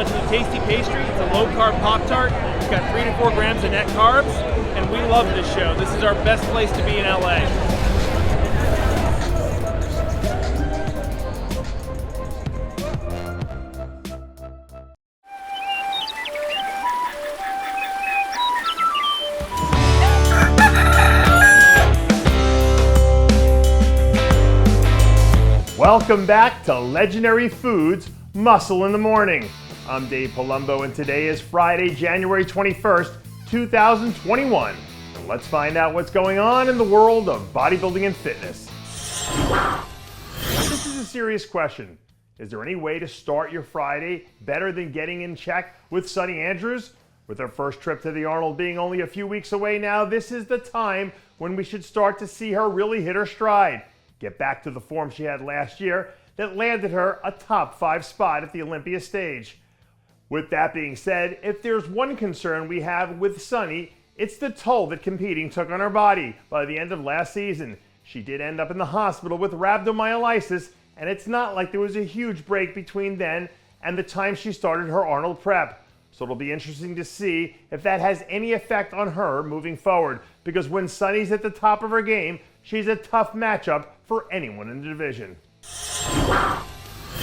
launching a tasty pastry. It's a low-carb Pop-Tart. It's got 3 to 4 grams of net carbs, and we love this show. This is our best place to be in LA. Welcome back to Legendary Foods, Muscle in the Morning. I'm Dave Palumbo, and today is Friday, January 21st, 2021. And let's find out what's going on in the world of bodybuilding and fitness. This is a serious question. Is there any way to start your Friday better than getting in check with Sonia Andrews? With her first trip to the Arnold being only a few weeks away now, this is the time when we should start to see her really hit her stride. Get back to the form she had last year that landed her a top 5 spot at the Olympia stage. With that being said, if there's one concern we have with Sunny, it's the toll that competing took on her body. By the end of last season, she did end up in the hospital with rhabdomyolysis, and it's not like there was a huge break between then and the time she started her Arnold prep. So it'll be interesting to see if that has any effect on her moving forward, because when Sunny's at the top of her game, she's a tough matchup for anyone in the division.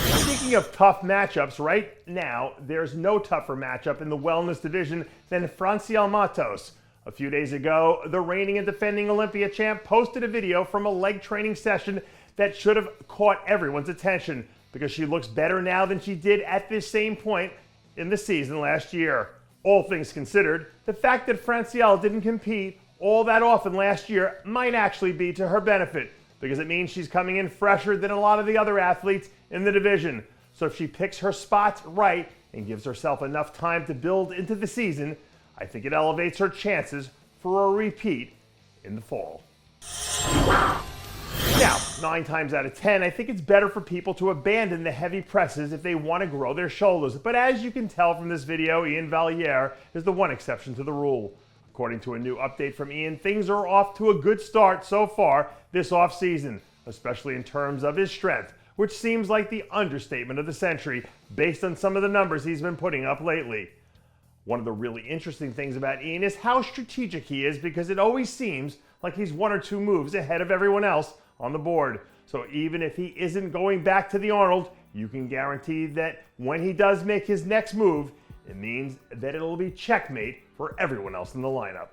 Speaking of tough matchups, right now, there's no tougher matchup in the wellness division than Francielle Mattos. A few days ago, the reigning and defending Olympia champ posted a video from a leg training session that should have caught everyone's attention, because she looks better now than she did at this same point in the season last year. All things considered, the fact that Francielle didn't compete all that often last year might actually be to her benefit, because it means she's coming in fresher than a lot of the other athletes in the division. So if she picks her spots right and gives herself enough time to build into the season, I think it elevates her chances for a repeat in the fall. Now, 9 times out of 10, I think it's better for people to abandon the heavy presses if they want to grow their shoulders. But as you can tell from this video, Iain Valliere is the one exception to the rule. According to a new update from Iain, things are off to a good start so far this offseason, especially in terms of his strength, which seems like the understatement of the century based on some of the numbers he's been putting up lately. One of the really interesting things about Iain is how strategic he is, because it always seems like he's 1 or 2 moves ahead of everyone else on the board. So even if he isn't going back to the Arnold, you can guarantee that when he does make his next move, it means that it'll be checkmate for everyone else in the lineup.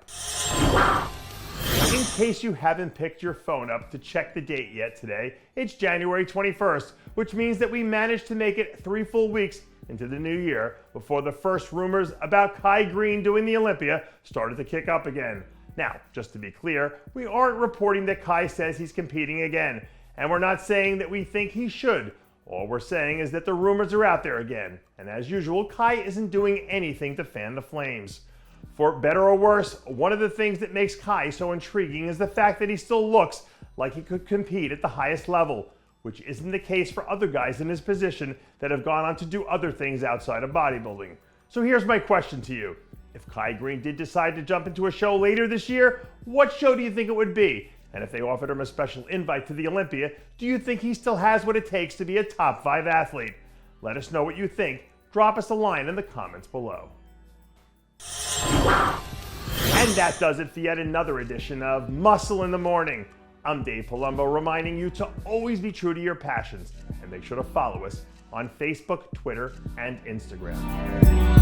In case you haven't picked your phone up to check the date yet today, it's January 21st, which means that we managed to make it 3 full weeks into the new year before the first rumors about Greene doing the Olympia started to kick up again. Now, just to be clear, we aren't reporting that Kai says he's competing again, and we're not saying that we think he should. All we're saying is that the rumors are out there again, and as usual, Kai isn't doing anything to fan the flames. For better or worse, one of the things that makes Kai so intriguing is the fact that he still looks like he could compete at the highest level, which isn't the case for other guys in his position that have gone on to do other things outside of bodybuilding. So here's my question to you. If Greene did decide to jump into a show later this year, what show do you think it would be? And if they offered him a special invite to the Olympia, do you think he still has what it takes to be a top 5 athlete? Let us know what you think. Drop us a line in the comments below. And that does it for yet another edition of Muscle in the Morning. I'm Dave Palumbo, reminding you to always be true to your passions, and make sure to follow us on Facebook, Twitter, and Instagram.